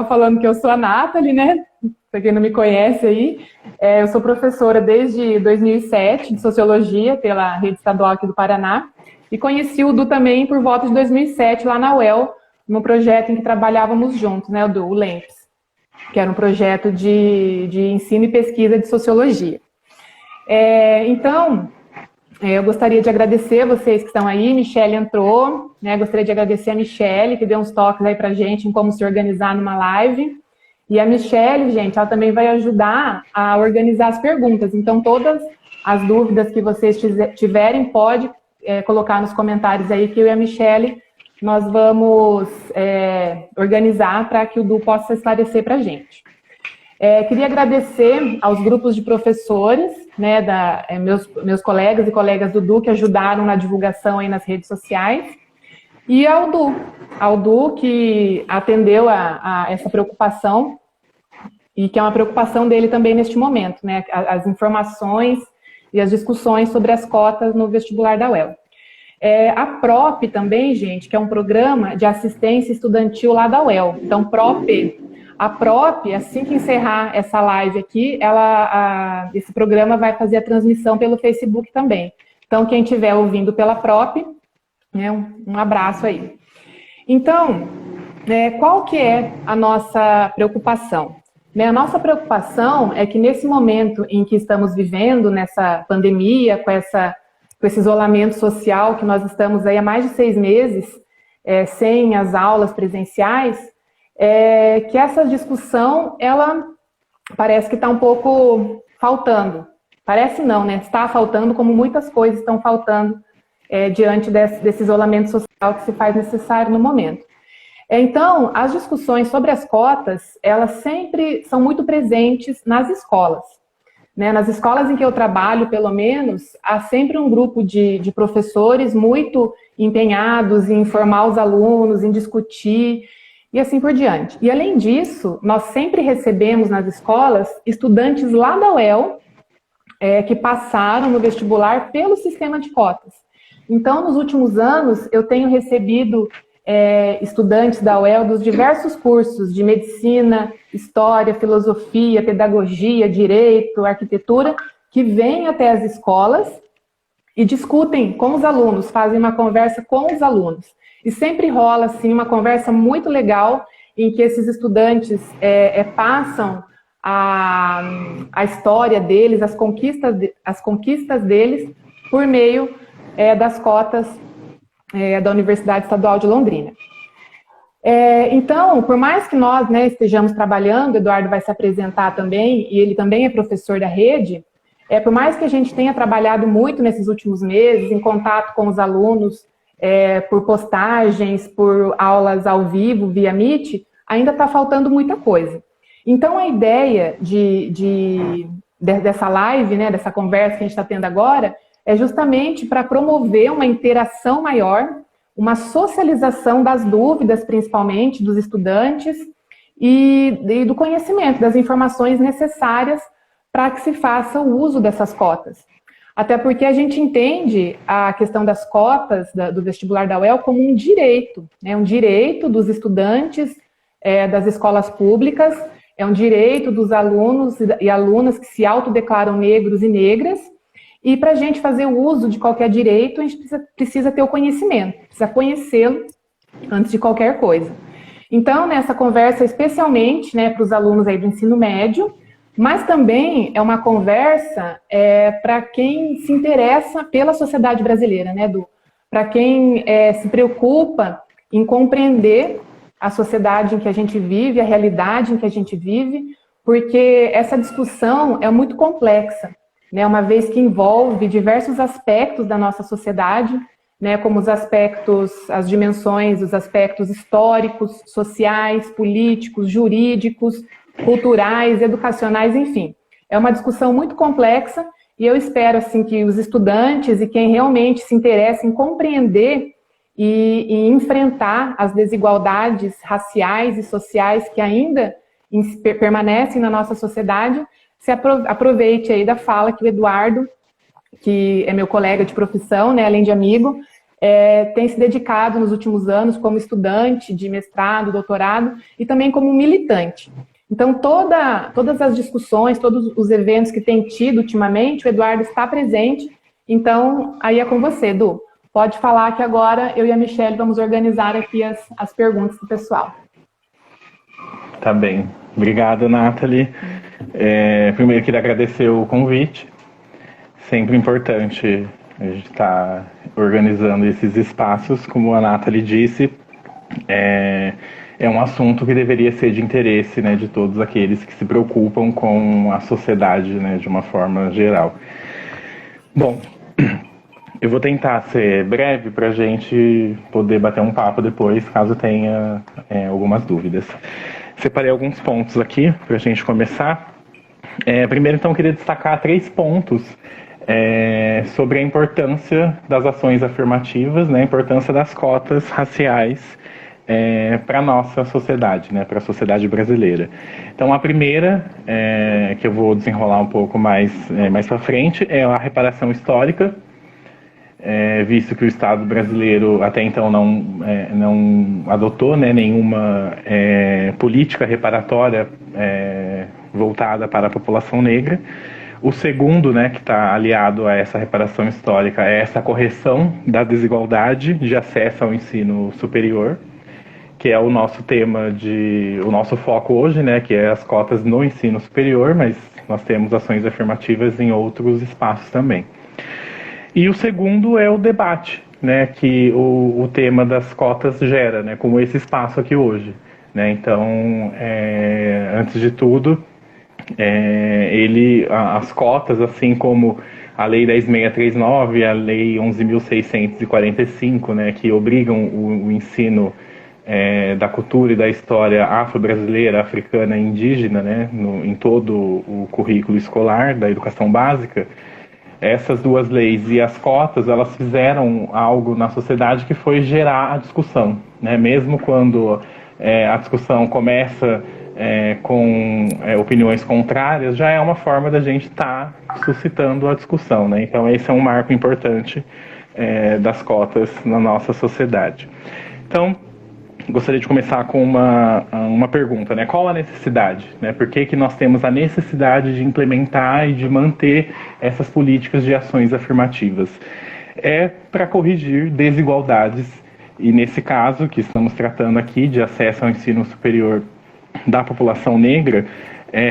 falando que eu sou a Nathalie, né? Para quem não me conhece aí, eu sou professora desde 2007 de Sociologia pela Rede Estadual aqui do Paraná e conheci o Du também por volta de 2007 lá na UEL, num projeto em que trabalhávamos juntos, né, o LEMPS, que era um projeto de ensino e pesquisa de Sociologia. Então, eu gostaria de agradecer vocês que estão aí. Michele entrou, né? Gostaria de agradecer a Michele, que deu uns toques aí pra gente em como se organizar numa live. E a Michele, gente, ela também vai ajudar a organizar as perguntas. Então, todas as dúvidas que vocês tiverem, pode colocar nos comentários aí, que eu e a Michele, nós vamos organizar para que o Du possa esclarecer pra gente. Queria agradecer aos grupos de professores, né, meus colegas e colegas do Du, que ajudaram na divulgação aí nas redes sociais, e ao Du que atendeu a essa preocupação, e que é uma preocupação dele também neste momento, né, as informações e as discussões sobre as cotas no vestibular da UEL. A PROP também, gente, que é um programa de assistência estudantil lá da UEL, então PROP. A PROP, assim que encerrar essa live aqui, esse programa vai fazer a transmissão pelo Facebook também. Então, quem estiver ouvindo pela PROP, né, um abraço aí. Então, qual que é a nossa preocupação? A nossa preocupação é que nesse momento em que estamos vivendo, nessa pandemia, com esse isolamento social que nós estamos aí há mais de 6 meses, sem as aulas presenciais, que essa discussão, ela parece que está um pouco faltando. Parece não, né? Está faltando, como muitas coisas estão faltando diante desse isolamento social que se faz necessário no momento. Então, as discussões sobre as cotas, elas sempre são muito presentes nas escolas. Né? Nas escolas em que eu trabalho, pelo menos, há sempre um grupo de professores muito empenhados em informar os alunos, em discutir, e assim por diante. E além disso, nós sempre recebemos nas escolas estudantes lá da UEL que passaram no vestibular pelo sistema de cotas. Então, nos últimos anos, eu tenho recebido estudantes da UEL dos diversos cursos de medicina, história, filosofia, pedagogia, direito, arquitetura, que vêm até as escolas e discutem com os alunos, fazem uma conversa com os alunos. E sempre rola, assim, uma conversa muito legal em que esses estudantes passam a história deles, as conquistas deles, por meio das cotas da Universidade Estadual de Londrina. Então, por mais que nós, né, estejamos trabalhando, o Eduardo vai se apresentar também, e ele também é professor da rede, por mais que a gente tenha trabalhado muito nesses últimos meses, em contato com os alunos, por postagens, por aulas ao vivo, via Meet, ainda está faltando muita coisa. Então, a ideia dessa live, né, dessa conversa que a gente está tendo agora, é justamente para promover uma interação maior, uma socialização das dúvidas, principalmente, dos estudantes, e do conhecimento, das informações necessárias para que se faça o uso dessas cotas. Até porque a gente entende a questão das cotas do vestibular da UEL como um direito, né? Um direito dos estudantes das escolas públicas, é um direito dos alunos e alunas que se autodeclaram negros e negras, e para a gente fazer o uso de qualquer direito, a gente precisa ter o conhecimento, precisa conhecê-lo antes de qualquer coisa. Então, nessa conversa, especialmente, né, para os alunos aí do ensino médio, mas também é uma conversa para quem se interessa pela sociedade brasileira, né, para quem se preocupa em compreender a sociedade em que a gente vive, a realidade em que a gente vive, porque essa discussão é muito complexa, né, uma vez que envolve diversos aspectos da nossa sociedade, né, como os aspectos, as dimensões, os aspectos históricos, sociais, políticos, jurídicos, culturais, educacionais, enfim. É uma discussão muito complexa e eu espero assim, que os estudantes e quem realmente se interessa em compreender e enfrentar as desigualdades raciais e sociais que ainda permanecem na nossa sociedade, se aproveite aí da fala que o Eduardo, que é meu colega de profissão, né, além de amigo, tem se dedicado nos últimos anos como estudante de mestrado, doutorado e também como militante. Então, todas as discussões, todos os eventos que tem tido ultimamente, o Eduardo está presente. Então, aí é com você, Edu. Pode falar que agora eu e a Michelle vamos organizar aqui as perguntas do pessoal. Tá bem. Obrigado, Nathalie. Primeiro, queria agradecer o convite. Sempre importante a gente estar organizando esses espaços. Como a Nathalie disse, é um assunto que deveria ser de interesse, né, de todos aqueles que se preocupam com a sociedade, né, de uma forma geral. Bom, eu vou tentar ser breve para a gente poder bater um papo depois, caso tenha algumas dúvidas. Separei alguns pontos aqui para a gente começar. Primeiro, então, eu queria destacar 3 pontos sobre a importância das ações afirmativas, né, a importância das cotas raciais para a nossa sociedade, né, para a sociedade brasileira. Então, a primeira, que eu vou desenrolar um pouco mais para frente, é a reparação histórica, visto que o Estado brasileiro até então não adotou, né, nenhuma política reparatória voltada para a população negra. O segundo, né, que está aliado a essa reparação histórica, é essa correção da desigualdade de acesso ao ensino superior, que é o nosso tema, o nosso foco hoje, né, que é as cotas no ensino superior, mas nós temos ações afirmativas em outros espaços também. E o segundo é o debate, né, que o tema das cotas gera, né, como esse espaço aqui hoje, né? Então, antes de tudo, as cotas, assim como a Lei 10.639 e a Lei 11.645, né, que obrigam o ensino da cultura e da história afro-brasileira, africana e indígena, né, em todo o currículo escolar da educação básica. Essas 2 leis e as cotas, elas fizeram algo na sociedade que foi gerar a discussão, né? Mesmo quando a discussão começa com opiniões contrárias, já é uma forma da gente estar suscitando a discussão, né? Então esse é um marco importante das cotas na nossa sociedade. Então, gostaria de começar com uma pergunta, né? Qual a necessidade? Né? Por que nós temos a necessidade de implementar e de manter essas políticas de ações afirmativas? É para corrigir desigualdades, e nesse caso que estamos tratando aqui de acesso ao ensino superior da população negra,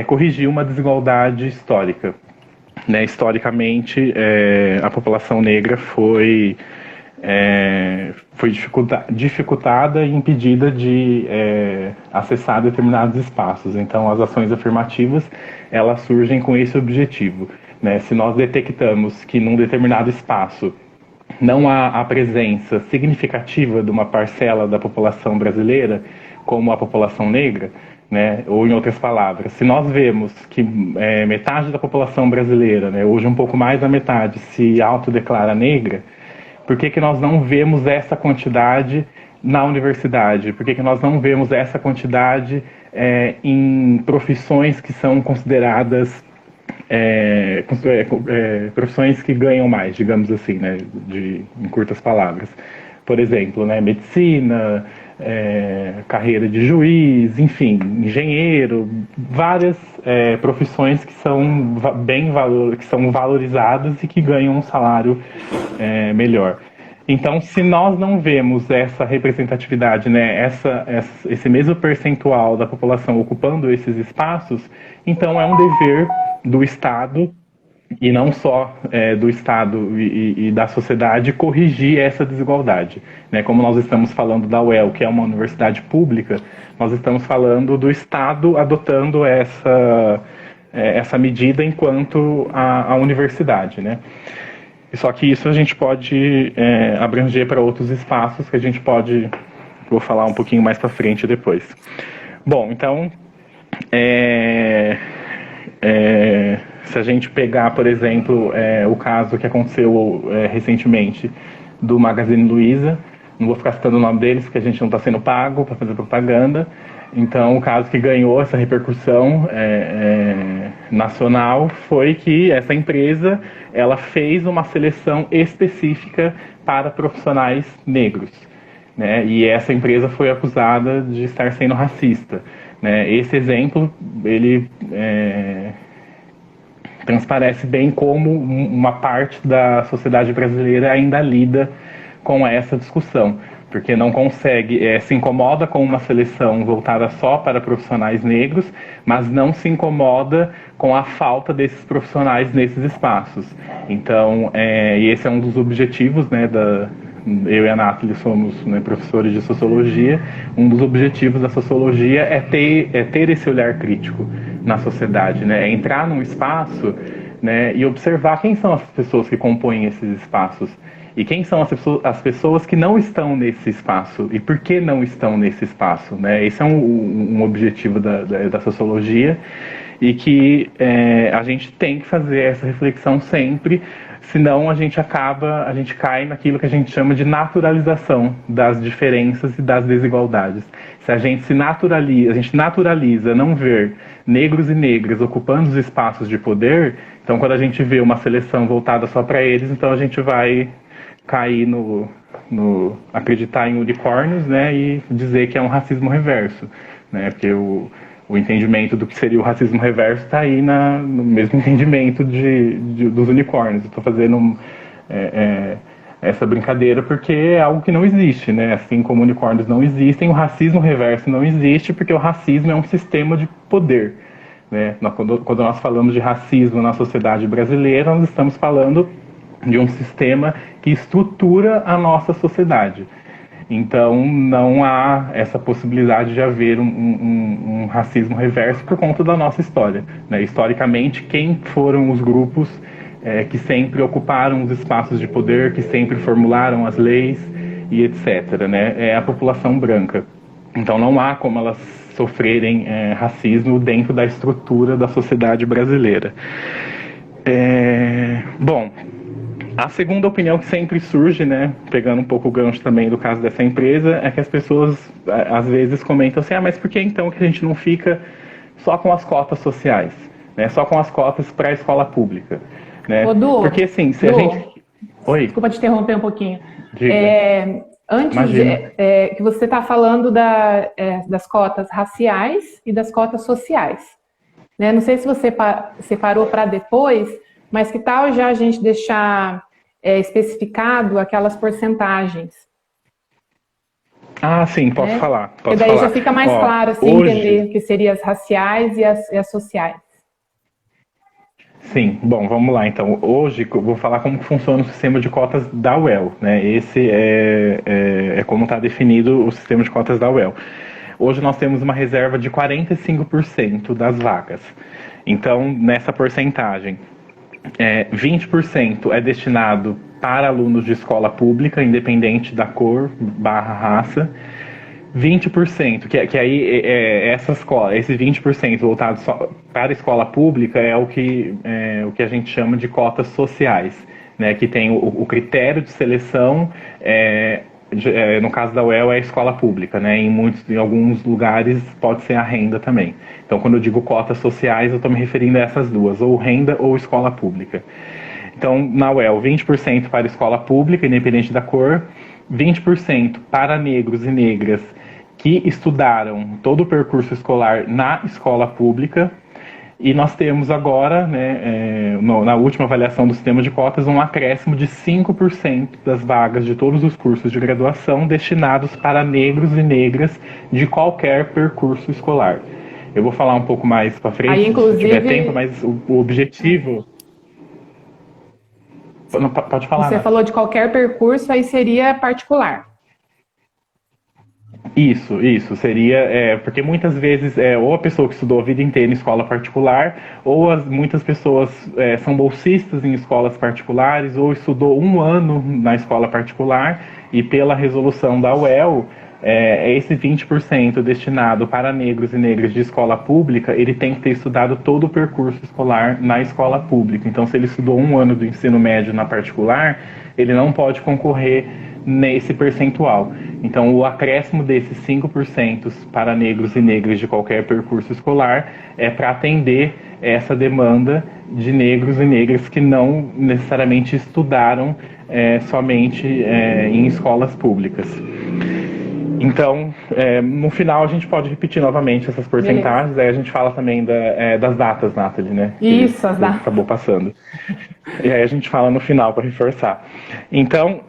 corrigir uma desigualdade histórica. Né? Historicamente, a população negra foi dificultada e impedida de acessar determinados espaços. Então, as ações afirmativas, elas surgem com esse objetivo, né? Se nós detectamos que num determinado espaço não há a presença significativa de uma parcela da população brasileira, como a população negra, né? Ou, em outras palavras, se nós vemos que metade da população brasileira, né, hoje um pouco mais da metade, se autodeclara negra, por que nós não vemos essa quantidade na universidade? Por que nós não vemos essa quantidade em profissões que são consideradas profissões que ganham mais, digamos assim, né, em curtas palavras? Por exemplo, né, medicina, carreira de juiz, enfim, engenheiro, várias profissões que são que são valorizadas e que ganham um salário melhor. Então, se nós não vemos essa representatividade, né, esse mesmo percentual da população ocupando esses espaços, então é um dever do Estado, e não só do Estado e da sociedade, corrigir essa desigualdade. Né? Como nós estamos falando da UEL, que é uma universidade pública, nós estamos falando do Estado adotando essa medida enquanto a universidade. Né? Só que isso a gente pode abranger para outros espaços que a gente vou falar um pouquinho mais para frente depois. Bom, então, se a gente pegar, por exemplo, o caso que aconteceu recentemente do Magazine Luiza, não vou ficar citando o nome deles, porque a gente não está sendo pago para fazer propaganda. Então, o caso que ganhou essa repercussão nacional foi que essa empresa ela fez uma seleção específica para profissionais negros, né? E essa empresa foi acusada de estar sendo racista, né? Esse exemplo ele transparece bem como uma parte da sociedade brasileira ainda lida com essa discussão, porque não consegue, se incomoda com uma seleção voltada só para profissionais negros, mas não se incomoda com a falta desses profissionais nesses espaços. Então, e esse é um dos objetivos, né, eu e a Nathalie somos, né, professores de sociologia. Um dos objetivos da sociologia é ter esse olhar crítico na sociedade, né, é entrar num espaço, né, e observar quem são as pessoas que compõem esses espaços. E quem são as pessoas que não estão nesse espaço? E por que não estão nesse espaço? Né? Esse é um objetivo da sociologia e que a gente tem que fazer essa reflexão sempre, senão a gente cai naquilo que a gente chama de naturalização das diferenças e das desigualdades. Se a gente naturaliza não ver negros e negras ocupando os espaços de poder, então quando a gente vê uma seleção voltada só para eles, então a gente vai cair no acreditar em unicórnios, né, e dizer que é um racismo reverso, né, porque o entendimento do que seria o racismo reverso está aí no mesmo entendimento dos unicórnios. Estou fazendo essa brincadeira porque é algo que não existe, né, assim como unicórnios não existem, o racismo reverso não existe porque o racismo é um sistema de poder, né. Quando nós falamos de racismo na sociedade brasileira, nós estamos falando de um sistema que estrutura a nossa sociedade. Então, não há essa possibilidade de haver um racismo reverso por conta da nossa história, né? Historicamente, quem foram os grupos que sempre ocuparam os espaços de poder, que sempre formularam as leis e etc., né? É a população branca. Então, não há como elas sofrerem racismo dentro da estrutura da sociedade brasileira. Bom, a segunda opinião que sempre surge, né, pegando um pouco o gancho também do caso dessa empresa, é que as pessoas às vezes comentam assim, mas por que então que a gente não fica só com as cotas sociais, né, só com as cotas para a escola pública, né? Du, porque assim, se a gente... Oi? Desculpa te interromper um pouquinho. Diga. Antes que você está falando das cotas raciais e das cotas sociais, né? Não sei se você separou para depois, mas que tal já a gente deixar especificado aquelas porcentagens? Ah, sim, posso falar. Porque daí já fica mais claro assim, hoje... entender que seriam as raciais e as sociais. Sim, bom, vamos lá então. Hoje eu vou falar como funciona o sistema de cotas da UEL, né? Esse é como está definido o sistema de cotas da UEL. Hoje nós temos uma reserva de 45% das vagas. Então, nessa porcentagem, 20% é destinado para alunos de escola pública, independente da cor / raça. 20%, que aí esse 20% voltado só para a escola pública é o que a gente chama de cotas sociais, né, que tem o critério de seleção, no caso da UEL é a escola pública, né, em alguns lugares pode ser a renda também. Então, quando eu digo cotas sociais, eu estou me referindo a essas duas, ou renda ou escola pública. Então, na UEL, 20% para a escola pública, independente da cor, 20% para negros e negras que estudaram todo o percurso escolar na escola pública. E nós temos agora, né, na última avaliação do sistema de cotas, um acréscimo de 5% das vagas de todos os cursos de graduação destinados para negros e negras de qualquer percurso escolar. Eu vou falar um pouco mais para frente, aí, inclusive, se tiver tempo, mas o objetivo... Pode falar. Você falou de qualquer percurso, aí seria particular. Isso, seria, porque muitas vezes ou a pessoa que estudou a vida inteira em escola particular, ou muitas pessoas são bolsistas em escolas particulares, ou estudou 1 ano na escola particular, e pela resolução da UEL, esse 20% destinado para negros e negras de escola pública, ele tem que ter estudado todo o percurso escolar na escola pública. Então, se ele estudou 1 ano do ensino médio na particular, ele não pode concorrer nesse percentual. Então, o acréscimo desses 5% para negros e negras de qualquer percurso escolar é para atender essa demanda de negros e negras que não necessariamente estudaram somente em escolas públicas. Então, no final a gente pode repetir novamente essas porcentagens, aí a gente fala também das datas, Nathalie, né? Isso, as datas. Acabou passando. E aí a gente fala no final para reforçar. Então,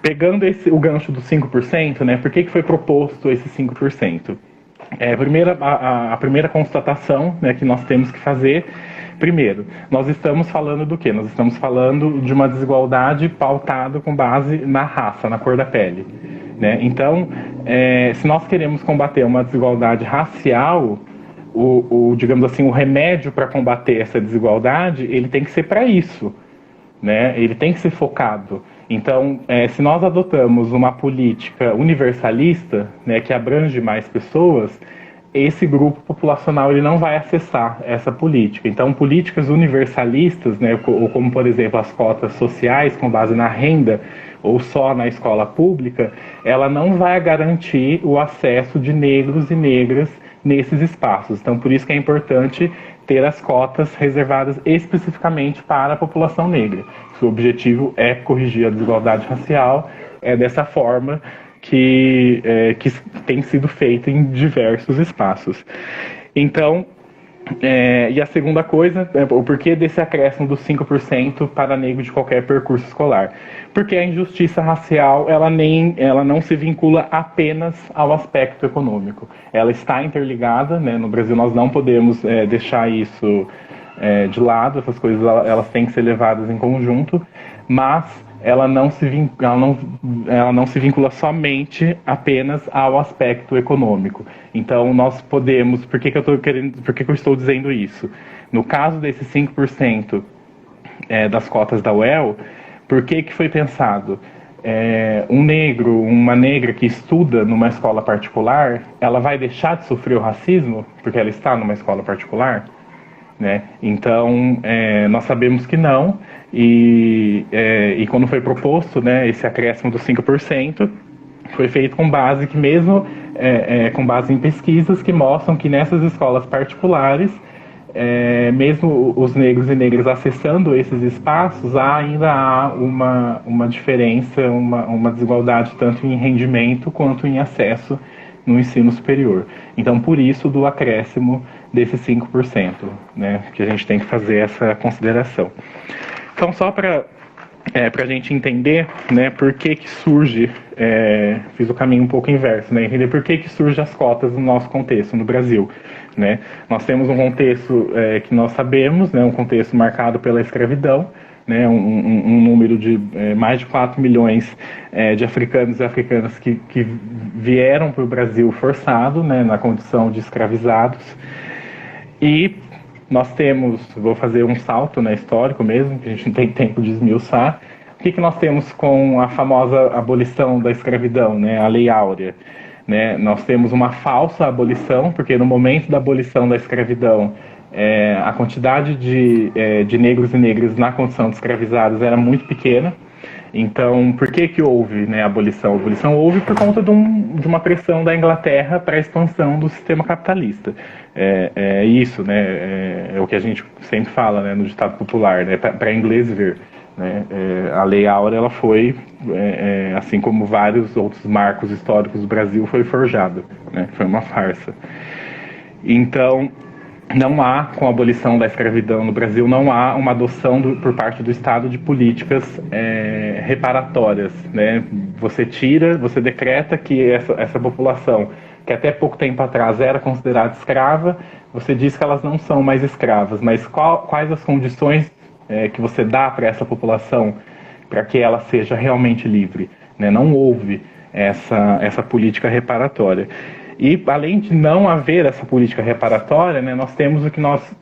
pegando o gancho dos 5%, né? Por que foi proposto esse 5%? A primeira constatação, né, que nós temos que fazer, primeiro, nós estamos falando do quê? Nós estamos falando de uma desigualdade pautada com base na raça, na cor da pele. Né? Então, se nós queremos combater uma desigualdade racial, digamos assim, o remédio para combater essa desigualdade, ele tem que ser para isso, né? Ele tem que ser focado. Então, se nós adotamos uma política universalista, né, que abrange mais pessoas, esse grupo populacional ele não vai acessar essa política. Então, políticas universalistas, né, ou como, por exemplo, as cotas sociais com base na renda ou só na escola pública, ela não vai garantir o acesso de negros e negras nesses espaços. Então, por isso que é importante ter as cotas reservadas especificamente para a população negra. O objetivo é corrigir a desigualdade racial, dessa forma que tem sido feito em diversos espaços. Então, e a segunda coisa, o porquê desse acréscimo dos 5% para negro de qualquer percurso escolar? Porque a injustiça racial, ela não se vincula apenas ao aspecto econômico. Ela está interligada, né? No Brasil nós não podemos deixar isso de lado, essas coisas elas têm que ser levadas em conjunto, mas ela não se vincula somente apenas ao aspecto econômico. Então nós podemos, por que eu estou dizendo isso? No caso desses 5% das cotas da UEL, por que foi pensado? Um negro, uma negra que estuda numa escola particular, ela vai deixar de sofrer o racismo porque ela está numa escola particular? Né? Então, nós sabemos que não, e quando foi proposto, né, esse acréscimo dos 5%, foi feito com base que mesmo com base em pesquisas que mostram que nessas escolas particulares, mesmo os negros e negras acessando esses espaços, ainda há uma diferença, uma desigualdade tanto em rendimento quanto em acesso no ensino superior. Então, por isso, do acréscimo desses 5%, né, que a gente tem que fazer essa consideração. Então, só para a gente entender, né, por que surge, fiz o caminho um pouco inverso, né, entender por que surgem as cotas no nosso contexto, no Brasil. Né? Nós temos um contexto que nós sabemos, né, um contexto marcado pela escravidão, né, um número de mais de 4 milhões de africanos e africanas que vieram para o Brasil forçado, né, na condição de escravizados. E nós temos, vou fazer um salto, né, histórico mesmo, que a gente não tem tempo de esmiuçar. O que nós temos com a famosa abolição da escravidão, né, a Lei Áurea? Né? Nós temos uma falsa abolição, porque no momento da abolição da escravidão, a quantidade de negros e negras na condição de escravizados era muito pequena. Então, por que houve, né, a abolição? A abolição houve por conta de uma pressão da Inglaterra para a expansão do sistema capitalista. Isso, né, é o que a gente sempre fala, né, no ditado popular, né, para inglês ver. Né, a Lei Áurea, ela foi, assim como vários outros marcos históricos do Brasil, foi forjada, né, foi uma farsa. Então, não há, com a abolição da escravidão no Brasil, não há uma adoção por parte do Estado de políticas reparatórias. Né? Você decreta que essa população, que até pouco tempo atrás era considerada escrava, você diz que elas não são mais escravas, mas quais as condições que você dá para essa população para que ela seja realmente livre? Né? Não houve essa política reparatória. E, além de não haver essa política reparatória, né, nós temos o que nós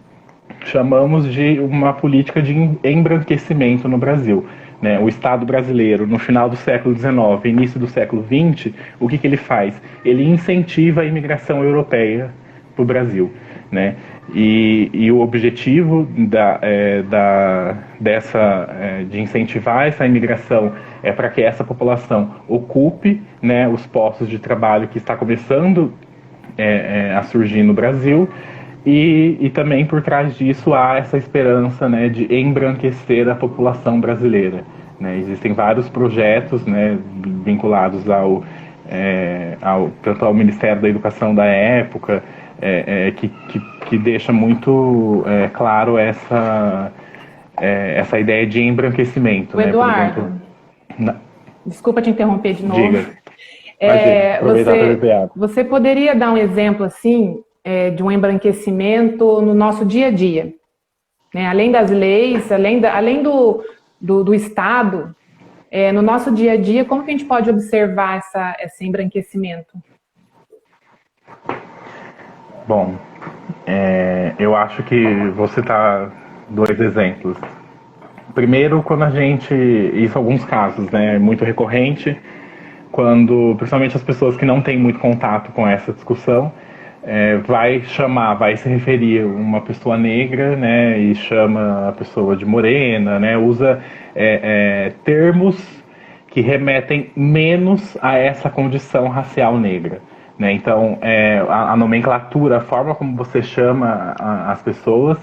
chamamos de uma política de embranquecimento no Brasil. Né? O Estado brasileiro, no final do século XIX, início do século XX, o que ele faz? Ele incentiva a imigração europeia para o Brasil. Né? E o objetivo de incentivar essa imigração é para que essa população ocupe, né, os postos de trabalho que está começando a surgir no Brasil, e também por trás disso há essa esperança, né, de embranquecer a população brasileira. Né? Existem vários projetos, né, vinculados tanto ao Ministério da Educação da época, que deixa muito claro essa ideia de embranquecimento. O Eduardo, né? Por exemplo, desculpa te interromper de novo. Diga. Você poderia dar um exemplo assim de um embranquecimento no nosso dia a dia? Né? Além das leis, além do Estado, no nosso dia a dia, como que a gente pode observar esse embranquecimento? Bom, eu acho que vou citar 2 exemplos. Primeiro, quando isso em alguns casos, né, é muito recorrente, quando, principalmente as pessoas que não têm muito contato com essa discussão, vai se referir a uma pessoa negra, né, e chama a pessoa de morena, né, usa termos que remetem menos a essa condição racial negra. Né? Então, a nomenclatura, a forma como você chama as pessoas,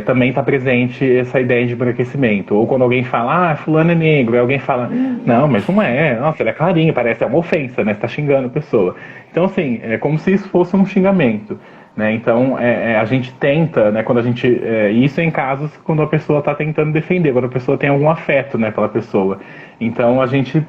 também está presente essa ideia de embranquecimento. Ou quando alguém fala, fulano é negro, aí alguém fala, não, mas não é, nossa, ele é clarinho, parece uma ofensa, né? Você está xingando a pessoa. Então, assim, é como se isso fosse um xingamento. Né? Então, a gente tenta, né, quando a gente... isso em casos quando a pessoa está tentando defender, quando a pessoa tem algum afeto, né, pela pessoa. Então, a gente,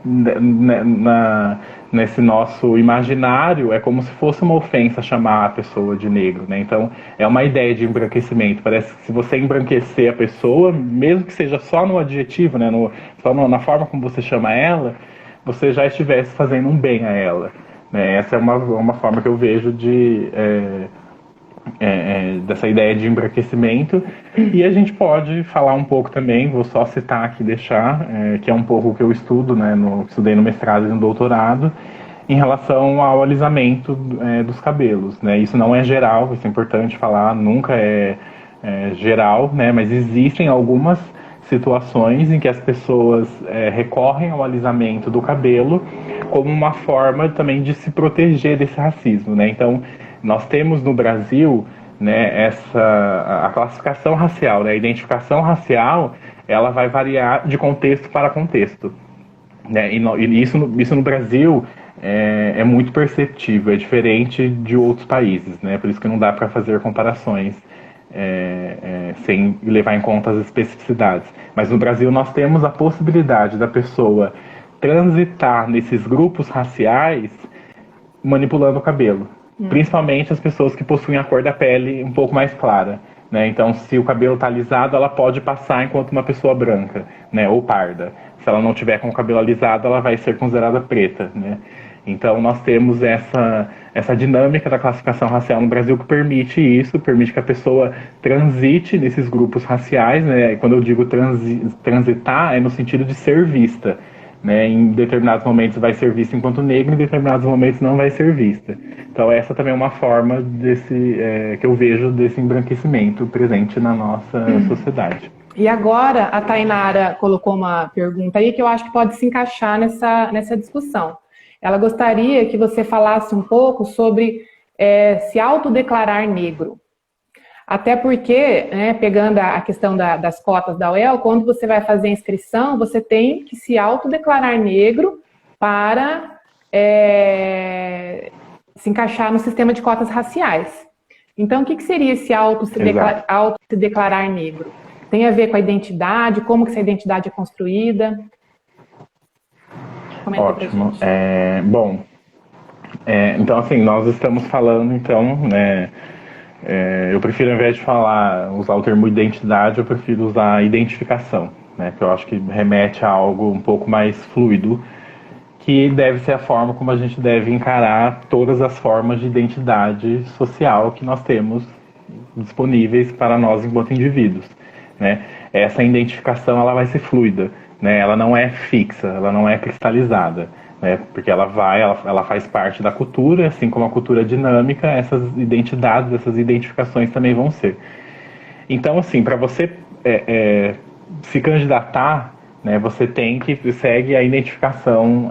nesse nosso imaginário, é como se fosse uma ofensa chamar a pessoa de negro. Né? Então, é uma ideia de embranquecimento. Parece que se você embranquecer a pessoa, mesmo que seja só no adjetivo, né, só na forma como você chama ela, você já estivesse fazendo um bem a ela. Né? Essa é uma forma que eu vejo dessa ideia de embranquecimento. E a gente pode falar um pouco também, vou só citar aqui, que é um pouco o que eu estudo, né, estudei no mestrado e no doutorado, em relação ao alisamento dos cabelos. Né? Isso não é geral, isso é importante falar, nunca é geral, né, mas existem algumas situações em que as pessoas recorrem ao alisamento do cabelo como uma forma também de se proteger desse racismo. Né? Então, nós temos no Brasil, né, a classificação racial, né, a identificação racial, ela vai variar de contexto para contexto. Né, e isso no Brasil é muito perceptível, é diferente de outros países. Né, por isso que não dá para fazer comparações sem levar em conta as especificidades. Mas no Brasil nós temos a possibilidade da pessoa transitar nesses grupos raciais manipulando o cabelo. Principalmente as pessoas que possuem a cor da pele um pouco mais clara. Né? Então, se o cabelo está alisado, ela pode passar enquanto uma pessoa branca, né? Ou parda. Se ela não tiver com o cabelo alisado, ela vai ser considerada preta. Né? Então, nós temos essa dinâmica da classificação racial no Brasil que permite isso, permite que a pessoa transite nesses grupos raciais. Né? E quando eu digo transitar, é no sentido de ser vista. Né, em determinados momentos vai ser vista enquanto negra, em determinados momentos não vai ser vista. Então essa também é uma forma que eu vejo desse embranquecimento presente na nossa sociedade. E agora a Tainara colocou uma pergunta aí que eu acho que pode se encaixar nessa discussão. Ela gostaria que você falasse um pouco sobre se autodeclarar negro. Até porque, né, pegando a questão das cotas da UEL, quando você vai fazer a inscrição, você tem que se autodeclarar negro para se encaixar no sistema de cotas raciais. Então, o que seria esse se declarar negro? Tem a ver com a identidade? Como que essa identidade é construída? Comenta. Ótimo. Então, assim, nós estamos falando, então, né, eu prefiro, ao invés de usar o termo identidade, eu prefiro usar identificação, né, que eu acho que remete a algo um pouco mais fluido, que deve ser a forma como a gente deve encarar todas as formas de identidade social que nós temos disponíveis para nós enquanto indivíduos. Né? Essa identificação ela vai ser fluida, né? Ela não é fixa, ela não é cristalizada. né? Porque ela faz parte da cultura, assim como a cultura dinâmica, essas identidades, essas identificações também vão ser. Então, assim, para você se candidatar, né, você tem que segue a identificação,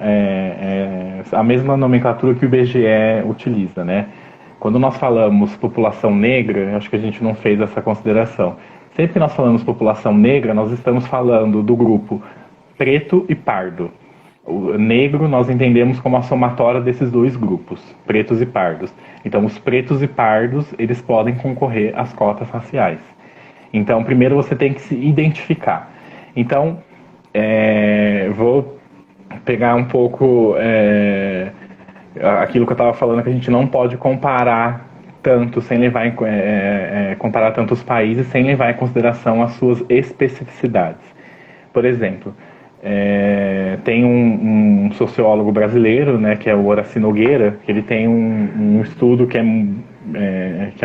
a mesma nomenclatura que o IBGE utiliza, né? Quando nós falamos população negra, acho que a gente não fez essa consideração. Sempre que nós falamos população negra, nós estamos falando do grupo preto e pardo. O negro nós entendemos como a somatória desses dois grupos, pretos e pardos. Então, os pretos e pardos, eles podem concorrer às cotas raciais. Então, primeiro você tem que se identificar. Então, vou pegar um pouco aquilo que eu estava falando, que a gente não pode comparar tanto, sem levar comparar tantos países, sem levar em consideração as suas especificidades. Por exemplo, tem um sociólogo brasileiro, né, que é o Horaci Nogueira, que ele tem um estudo que é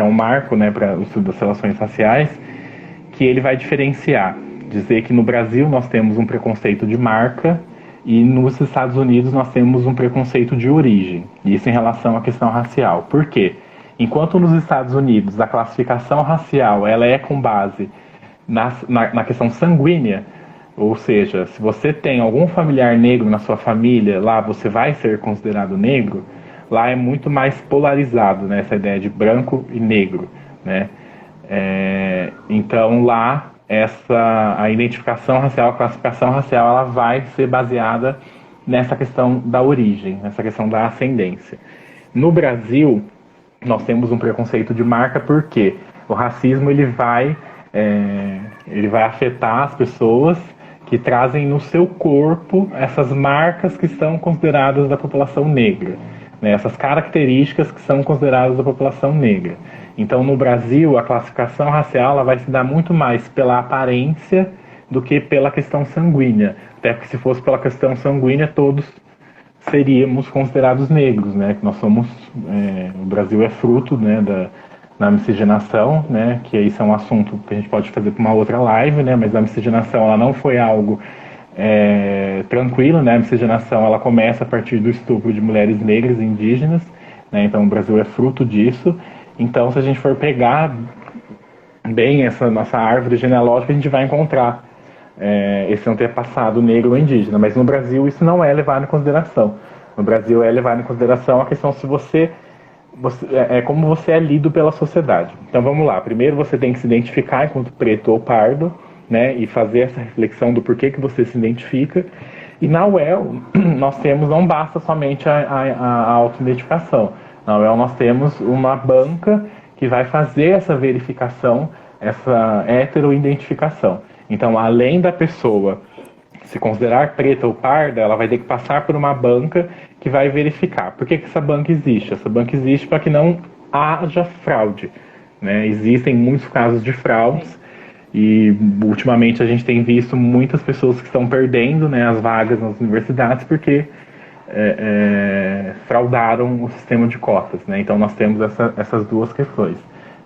um marco, né, para o estudo das relações raciais, que ele vai diferenciar, dizer que no Brasil nós temos um preconceito de marca e nos Estados Unidos nós temos um preconceito de origem, isso em relação à questão racial. Por quê? Enquanto nos Estados Unidos a classificação racial ela é com base na questão sanguínea, ou seja, se você tem algum familiar negro na sua família, lá você vai ser considerado negro, lá é muito mais polarizado, né, essa ideia de branco e negro, né? Então lá a identificação racial, a classificação racial, ela vai ser baseada nessa questão da origem, nessa questão da ascendência. No Brasil, nós temos um preconceito de marca porque o racismo ele vai afetar as pessoas que trazem no seu corpo essas marcas que são consideradas da população negra, né? Essas características que são consideradas da população negra. Então, no Brasil, a classificação racial ela vai se dar muito mais pela aparência do que pela questão sanguínea. Até porque se fosse pela questão sanguínea, todos seríamos considerados negros, né? Nós somos, o Brasil é fruto, né, da miscigenação, né? Que isso é um assunto que a gente pode fazer para uma outra live, né? Mas a miscigenação ela não foi algo tranquilo, né? A miscigenação ela começa a partir do estupro de mulheres negras e indígenas, né? Então o Brasil é fruto disso. Então, se a gente for pegar bem essa nossa árvore genealógica, a gente vai encontrar esse antepassado negro ou indígena. Mas no Brasil isso não é levado em consideração. No Brasil é levado em consideração a questão se como você é lido pela sociedade. Então vamos lá. Primeiro você tem que se identificar enquanto preto ou pardo, né, e fazer essa reflexão do porquê que você se identifica. E na UEL nós temos, não basta somente a autoidentificação. Na UEL nós temos uma banca que vai fazer essa verificação, essa heteroidentificação. Então, além da pessoa se considerar preta ou parda, ela vai ter que passar por uma banca que vai verificar. Por que essa banca existe? Essa banca existe para que não haja fraude, né? Existem muitos casos de fraudes e, ultimamente, a gente tem visto muitas pessoas que estão perdendo, né, as vagas nas universidades porque fraudaram o sistema de cotas, né? Então nós temos essas duas questões,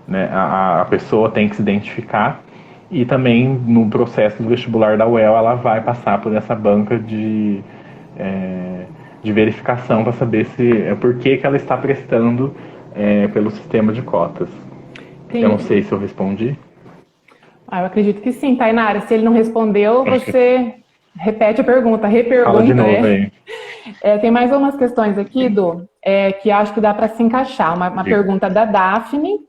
né? A pessoa tem que se identificar e também no processo do vestibular da UEL ela vai passar por essa banca de verificação para saber por que ela está prestando pelo sistema de cotas. Sim. Eu não sei se eu respondi. Eu acredito que sim, Tainara. Se ele não respondeu, você repete a pergunta, repergunta. Fala de novo aí. Tem mais umas questões aqui, Du, que acho que dá para se encaixar. Uma pergunta da Daphne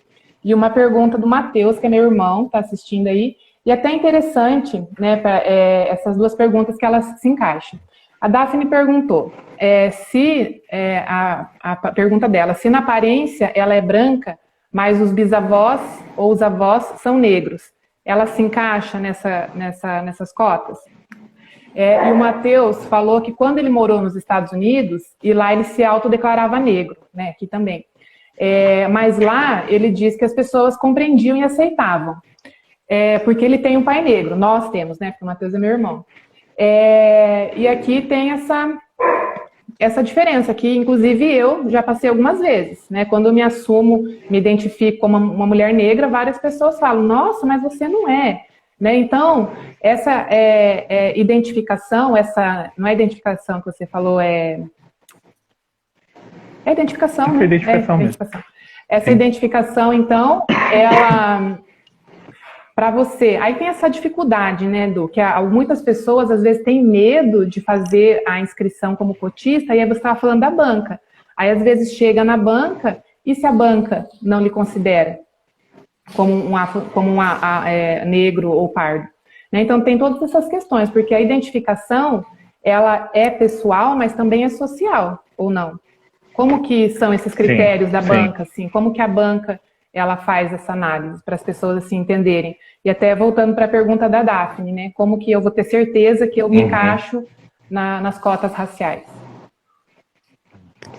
e uma pergunta do Matheus, que é meu irmão, está assistindo aí. E até interessante, né, essas duas perguntas que elas se encaixam. A Daphne perguntou a pergunta dela, se na aparência ela é branca, mas os bisavós ou os avós são negros. Ela se encaixa nessas cotas? E o Matheus falou que quando ele morou nos Estados Unidos, e lá ele se autodeclarava negro, né, aqui também. Mas lá ele diz que as pessoas compreendiam e aceitavam. Porque ele tem um pai negro, nós temos, né, porque o Matheus é meu irmão. E aqui tem essa diferença, que inclusive eu já passei algumas vezes, né? Quando eu me assumo, me identifico como uma mulher negra, várias pessoas falam, nossa, mas você não é. Né? Então, essa identificação, não é identificação que você falou, É identificação, né? Identificação mesmo. Essa identificação, então, ela... Para você, aí tem essa dificuldade, né, Edu, que muitas pessoas às vezes têm medo de fazer a inscrição como cotista, e aí você estava falando da banca. Aí às vezes chega na banca, e se a banca não lhe considera como negro ou pardo? Né? Então tem todas essas questões, porque a identificação, ela é pessoal, mas também é social, ou não? Como que são esses critérios da banca, assim? Como que a banca ela faz essa análise para as pessoas assim entenderem? E até voltando para a pergunta da Daphne, né? Como que eu vou ter certeza que eu me encaixo nas cotas raciais?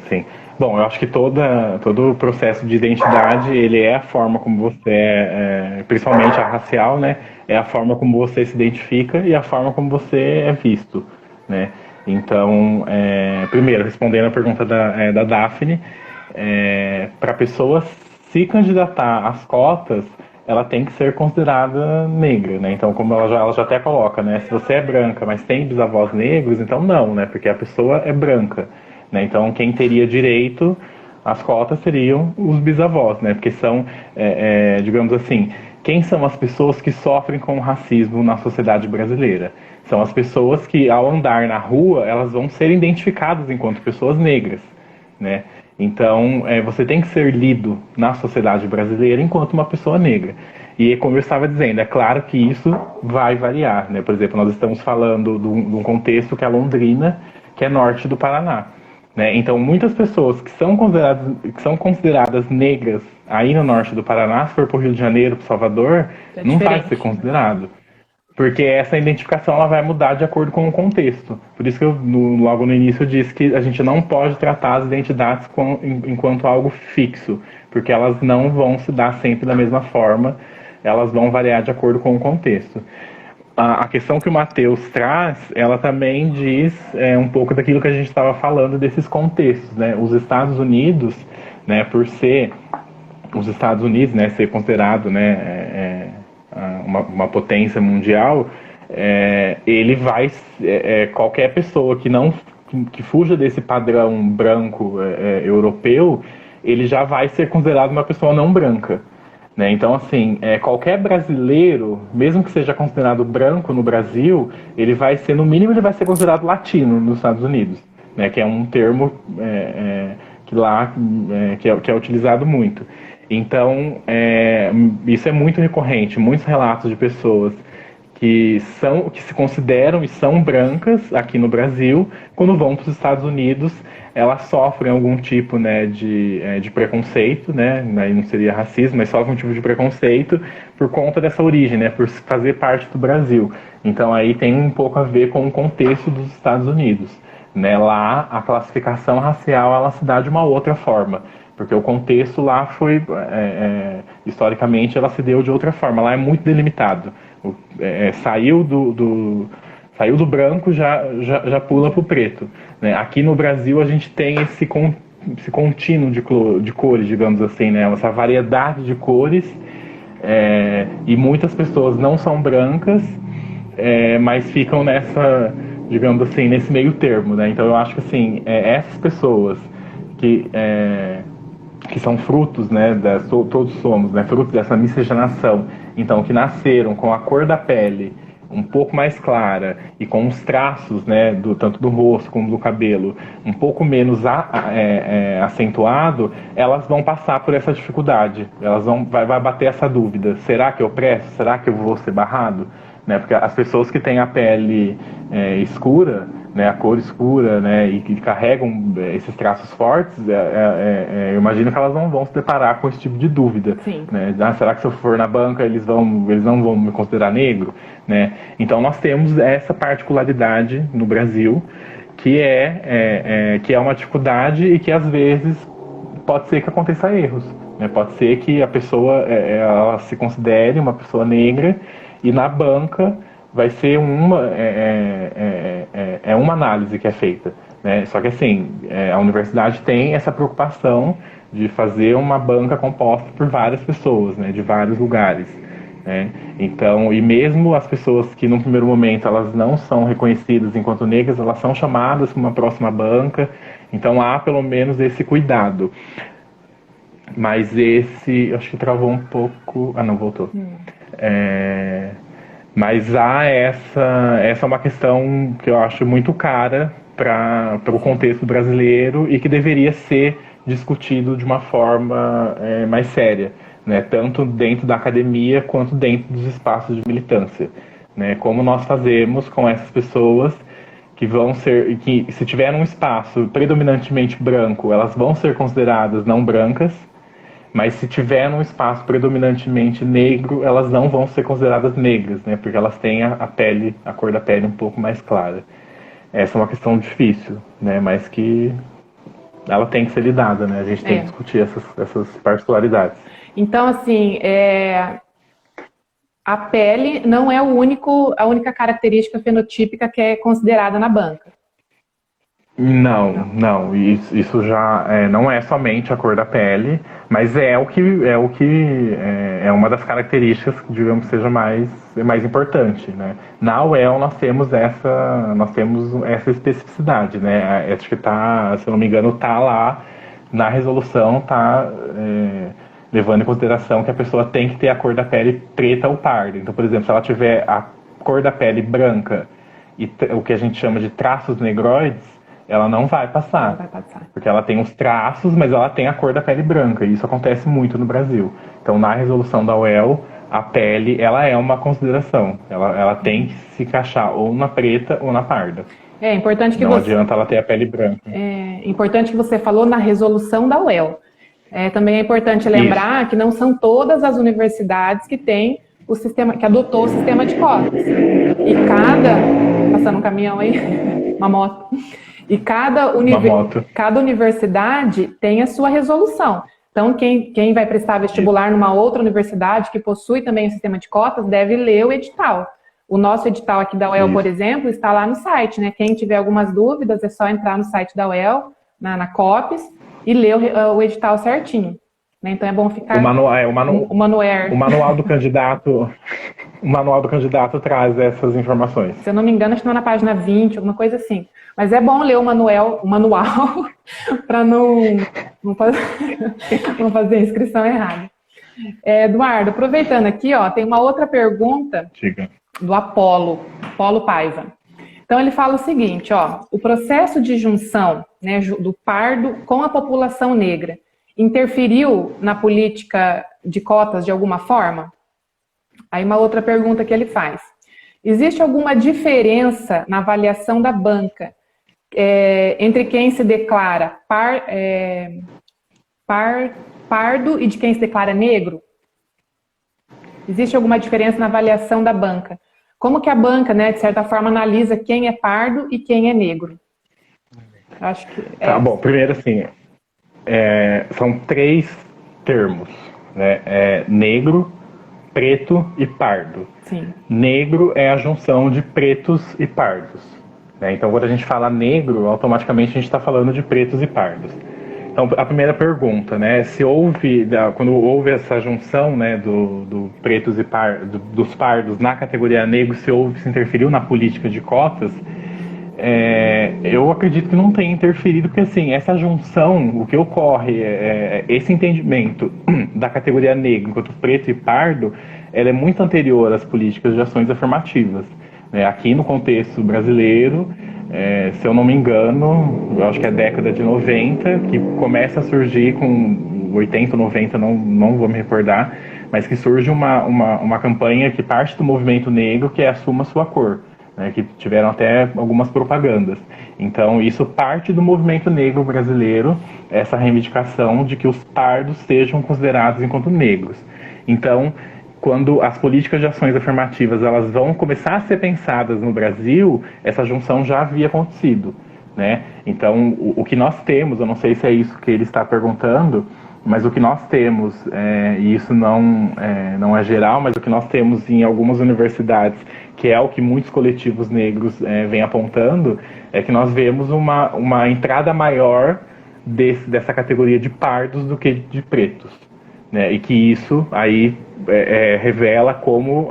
Sim. Bom, eu acho que todo o processo de identidade, ele é a forma como você principalmente a racial, né? É a forma como você se identifica e a forma como você é visto, né? Então, primeiro, respondendo a pergunta da Daphne, para a pessoa se candidatar às cotas, ela tem que ser considerada negra, né? Então, como ela já até coloca, né? Se você é branca, mas tem bisavós negros, então não, né? Porque a pessoa é branca, né? Então, quem teria direito às cotas seriam os bisavós, né? Porque são, digamos assim, quem são as pessoas que sofrem com o racismo na sociedade brasileira? São as pessoas que, ao andar na rua, elas vão ser identificadas enquanto pessoas negras, né? Então, você tem que ser lido na sociedade brasileira enquanto uma pessoa negra. E, como eu estava dizendo, é claro que isso vai variar, né? Por exemplo, nós estamos falando de um contexto que é Londrina, que é norte do Paraná, né? Então, muitas pessoas que são consideradas negras aí no norte do Paraná, se for para o Rio de Janeiro, para Salvador, não vai ser considerado. Porque essa identificação ela vai mudar de acordo com o contexto. Por isso que eu, logo no início, eu disse que a gente não pode tratar as identidades enquanto algo fixo, porque elas não vão se dar sempre da mesma forma, elas vão variar de acordo com o contexto. A questão que o Matheus traz, ela também diz um pouco daquilo que a gente estava falando desses contextos, né? Os Estados Unidos, né, por ser os Estados Unidos, né, ser considerado, né, uma potência mundial, ele vai, qualquer pessoa que fuja desse padrão branco europeu, ele já vai ser considerado uma pessoa não branca, né? Então, assim, qualquer brasileiro, mesmo que seja considerado branco no Brasil, ele vai ser, no mínimo, ele vai ser considerado latino nos Estados Unidos, né? Que é um termo que lá que é utilizado muito. Então, isso é muito recorrente, muitos relatos de pessoas que se consideram e são brancas aqui no Brasil, quando vão para os Estados Unidos, elas sofrem algum tipo, né, de preconceito, né, aí não seria racismo, mas sofrem um tipo de preconceito por conta dessa origem, né, por fazer parte do Brasil. Então aí tem um pouco a ver com o contexto dos Estados Unidos, né? Lá a classificação racial ela se dá de uma outra forma, porque o contexto lá foi, historicamente, ela se deu de outra forma. Lá é muito delimitado. Saiu do branco, já pula para o preto, né? Aqui no Brasil a gente tem esse contínuo de cores, digamos assim, né? Essa variedade de cores, e muitas pessoas não são brancas, mas ficam nessa, digamos assim, nesse meio termo, né? Então eu acho que assim, essas pessoas que são frutos, né, todos somos, né, frutos dessa miscigenação, então que nasceram com a cor da pele um pouco mais clara e com os traços, né, tanto do rosto como do cabelo um pouco menos acentuado, elas vão passar por essa dificuldade, vai bater essa dúvida: será que eu presto? Será que eu vou ser barrado? Né, porque as pessoas que têm a pele escura, né, a cor escura, né, e que carregam esses traços fortes, eu imagino que elas não vão se deparar com esse tipo de dúvida. Né? Será que se eu for na banca eles não vão me considerar negro? Né? Então nós temos essa particularidade no Brasil que é uma dificuldade e que às vezes pode ser que aconteça erros. Né? Pode ser que a pessoa ela se considere uma pessoa negra e na banca vai ser uma análise que é feita, né? Só que assim, a universidade tem essa preocupação de fazer uma banca composta por várias pessoas, né, de vários lugares, né? Então, e mesmo as pessoas que no primeiro momento elas não são reconhecidas enquanto negras, elas são chamadas para uma próxima banca Então há pelo menos esse cuidado. Mas acho que travou um pouco. Ah, não, voltou. Mas essa é uma questão que eu acho muito cara para o contexto brasileiro e que deveria ser discutido de uma forma mais séria, né? Tanto dentro da academia quanto dentro dos espaços de militância, né? Como nós fazemos com essas pessoas que se tiver um espaço predominantemente branco, elas vão ser consideradas não brancas, mas se tiver num espaço predominantemente negro, elas não vão ser consideradas negras, né? Porque elas têm a cor da pele um pouco mais clara. Essa é uma questão difícil, né? Mas que ela tem que ser lidada, né? A gente tem que discutir essas particularidades. Então, assim, a pele não é a única característica fenotípica que é considerada na banca. Não. Isso já não é somente a cor da pele, mas é uma das características que digamos seja mais importante, né? Na UEL nós temos essa especificidade, né? Acho que se eu não me engano, tá lá na resolução, levando em consideração que a pessoa tem que ter a cor da pele preta ou parda. Então, por exemplo, se ela tiver a cor da pele branca e o que a gente chama de traços negroides, ela não vai passar. Não vai passar. Porque ela tem os traços, mas ela tem a cor da pele branca. E isso acontece muito no Brasil. Então, na resolução da UEL, a pele, ela é uma consideração. Ela tem que se encaixar ou na preta ou na parda. É importante que não adianta ela ter a pele branca. É importante que você falou na resolução da UEL. Também é importante lembrar que não são todas as universidades que têm que adotou o sistema de cotas. E passando um caminhão aí, uma moto. E cada universidade tem a sua resolução. Então, quem vai prestar vestibular numa outra universidade que possui também o sistema de cotas deve ler o edital. O nosso edital aqui da UEL, por exemplo, está lá no site, né? Quem tiver algumas dúvidas é só entrar no site da UEL, na COPES, e ler o edital certinho. Né? Então é bom ficar... O manual do candidato... O manual do candidato traz essas informações. Se eu não me engano, acho que está na página 20, alguma coisa assim. Mas é bom ler o manual para não fazer a inscrição errada. Eduardo, aproveitando aqui, tem uma outra pergunta do Apolo Paiva. Então ele fala o seguinte, o processo de junção, né, do pardo com a população negra interferiu na política de cotas de alguma forma? Aí uma outra pergunta que ele faz. Existe alguma diferença na avaliação da banca entre quem se declara pardo e de quem se declara negro? Existe alguma diferença na avaliação da banca? Como que a banca, né, de certa forma, analisa quem é pardo e quem é negro? Acho que Tá bom, primeiro assim, são 3 termos, né? Negro, preto e pardo. Sim. Negro é a junção de pretos e pardos, né? Então, quando a gente fala negro, automaticamente a gente está falando de pretos e pardos. Então, a primeira pergunta, né? Quando houve essa junção, né, do pretos e dos pardos na categoria negro, se interferiu na política de cotas, eu acredito que não tem interferido, porque assim, essa junção, o que ocorre esse entendimento da categoria negro enquanto preto e pardo, ela é muito anterior às políticas de ações afirmativas, né? Aqui no contexto brasileiro, se eu não me engano, eu acho que é década de 90, que começa a surgir com 80, 90, não vou me recordar, mas que surge uma campanha que parte do movimento negro, que é Assuma Sua Cor, né, que tiveram até algumas propagandas. Então, isso parte do movimento negro brasileiro, essa reivindicação de que os pardos sejam considerados enquanto negros. Então, quando as políticas de ações afirmativas elas vão começar a ser pensadas no Brasil, essa junção já havia acontecido, né? Então, o que nós temos, eu não sei se é isso que ele está perguntando, mas o que nós temos, e isso não é geral, mas o que nós temos em algumas universidades, que é o que muitos coletivos negros vêm apontando, é que nós vemos uma entrada maior dessa categoria de pardos do que de pretos, né? E que isso aí revela como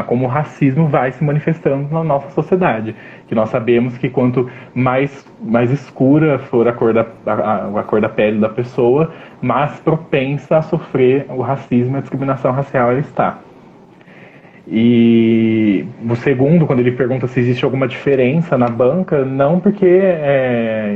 como o racismo vai se manifestando na nossa sociedade. Que nós sabemos que quanto mais escura for a cor da pele da pessoa, mais propensa a sofrer o racismo e a discriminação racial ela está. E o segundo, quando ele pergunta se existe alguma diferença na banca, não, porque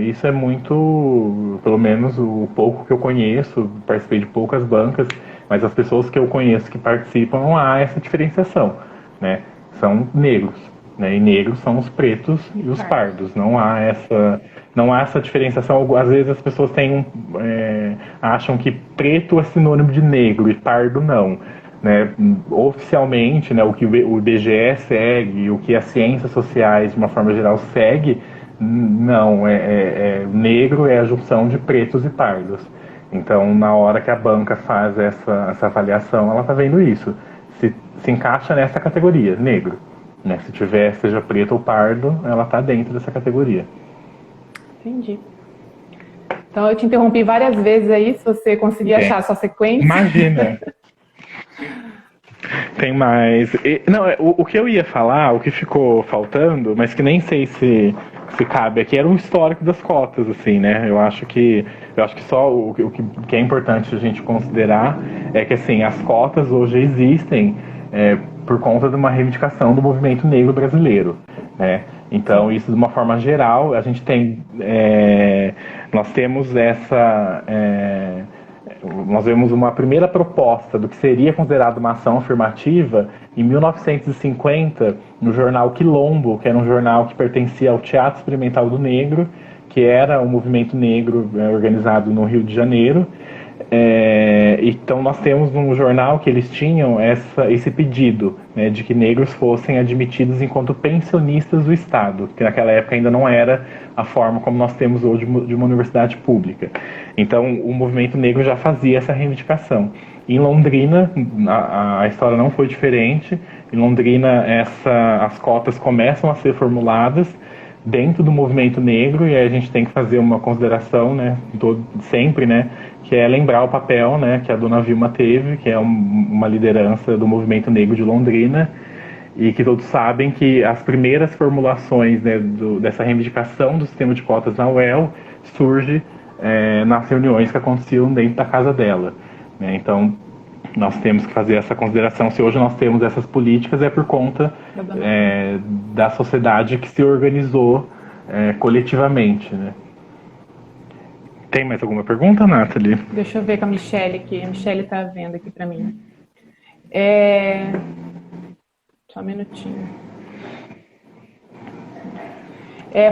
isso é muito, pelo menos o pouco que eu conheço, participei de poucas bancas, mas as pessoas que eu conheço que participam, não há essa diferenciação, né? São negros, né? E negros são os pretos e os pardos, não há essa diferenciação. Às vezes as pessoas acham que preto é sinônimo de negro e pardo não. Né, oficialmente, né, o que o IBGE segue, o que as ciências sociais, de uma forma geral, segue, não, negro é a junção de pretos e pardos. Então, na hora que a banca faz essa avaliação, ela está vendo isso. Se encaixa nessa categoria, negro. Né, se tiver, seja preto ou pardo, ela está dentro dessa categoria. Entendi. Então, eu te interrompi várias vezes aí, se você conseguir achar a sua sequência. Imagina! Tem mais. Não, o que eu ia falar, o que ficou faltando, mas que nem sei se cabe aqui, era um histórico das cotas, assim, né? Eu acho que só o que é importante a gente considerar é que, assim, as cotas hoje existem por conta de uma reivindicação do movimento negro brasileiro, né? Então, isso de uma forma geral, a gente tem. Nós temos nós vemos uma primeira proposta do que seria considerado uma ação afirmativa em 1950, no jornal Quilombo, que era um jornal que pertencia ao Teatro Experimental do Negro, que era um movimento negro organizado no Rio de Janeiro. Então nós temos no jornal que eles tinham esse pedido, né, de que negros fossem admitidos enquanto pensionistas do Estado, que naquela época ainda não era a forma como nós temos hoje de uma universidade pública. Então o movimento negro já fazia essa reivindicação. Em Londrina, a história não foi diferente. Em Londrina, as cotas começam a ser formuladas dentro do movimento negro, e aí a gente tem que fazer uma consideração, né, sempre, né, que é lembrar o papel, né, que a dona Vilma teve, que é uma liderança do movimento negro de Londrina, e que todos sabem que as primeiras formulações, né, dessa reivindicação do sistema de cotas na UEL surge nas reuniões que aconteciam dentro da casa dela, né? Então nós temos que fazer essa consideração. Se hoje nós temos essas políticas, é por conta da sociedade que se organizou coletivamente, né? Tem mais alguma pergunta, Nathalie? Deixa eu ver com a Michelle aqui. A Michelle está vendo aqui para mim. Só um minutinho.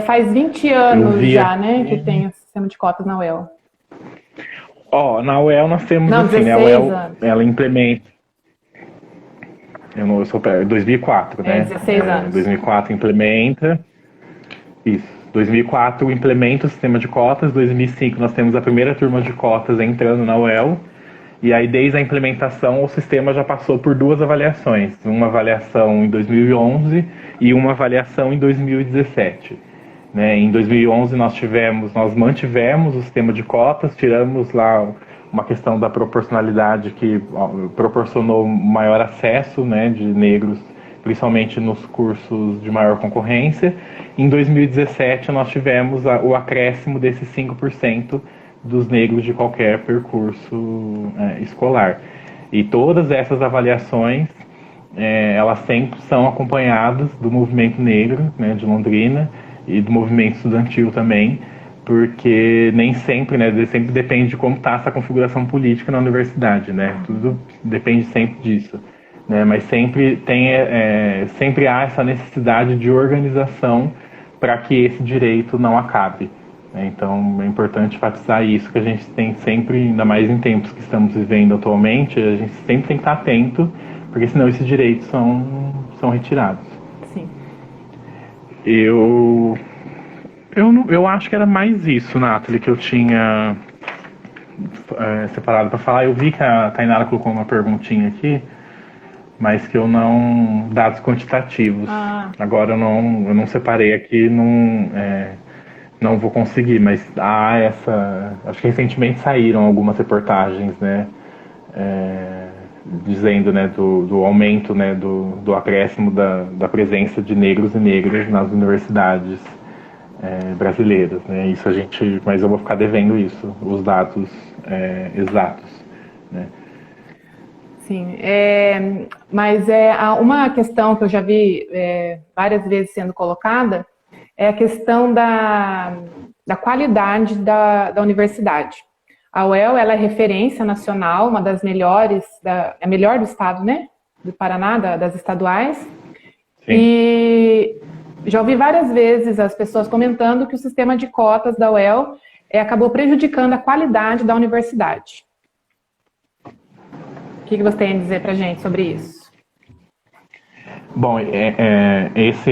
Faz 20 anos já, né, que tem o sistema de cotas na UEL. Na UEL nós temos, assim, a UEL, ela implementa. Eu sou 2004, né? 16 anos. 2004 implementa. Isso. 2004 implementa o sistema de cotas. 2005 nós temos a primeira turma de cotas entrando na UEL. E aí, desde a implementação, o sistema já passou por 2 avaliações. Uma avaliação em 2011 e uma avaliação em 2017. Né? Em 2011 nós mantivemos o sistema de cotas, tiramos lá uma questão da proporcionalidade que proporcionou maior acesso, né, de negros, principalmente nos cursos de maior concorrência. Em 2017 nós tivemos o acréscimo desses 5% dos negros de qualquer percurso escolar. E todas essas avaliações, elas sempre são acompanhadas do movimento negro, né, de Londrina, e do movimento estudantil também, porque nem sempre, né, sempre depende de como está essa configuração política na universidade, né, tudo depende sempre disso, né, mas sempre há essa necessidade de organização para que esse direito não acabe, né? Então é importante enfatizar isso, que a gente tem sempre, ainda mais em tempos que estamos vivendo atualmente, a gente sempre tem que estar atento, porque senão esses direitos são retirados. Sim. Eu acho que era mais isso, Nathalie, que eu tinha separado para falar. Eu vi que a Tainara colocou uma perguntinha aqui, mas que eu não... dados quantitativos. Agora eu não separei aqui, não vou conseguir, mas acho que recentemente saíram algumas reportagens, né, dizendo, né, do aumento, né, do acréscimo da presença de negros e negras nas universidades brasileiras, né? Isso mas eu vou ficar devendo isso, os dados exatos, né? Sim, mas uma questão que eu já vi várias vezes sendo colocada é a questão da qualidade da universidade. A UEL, ela é referência nacional, uma das melhores, a melhor do estado, né? Do Paraná, das estaduais. Sim. E já ouvi várias vezes as pessoas comentando que o sistema de cotas da UEL acabou prejudicando a qualidade da universidade. O que você tem a dizer para a gente sobre isso? Bom, essa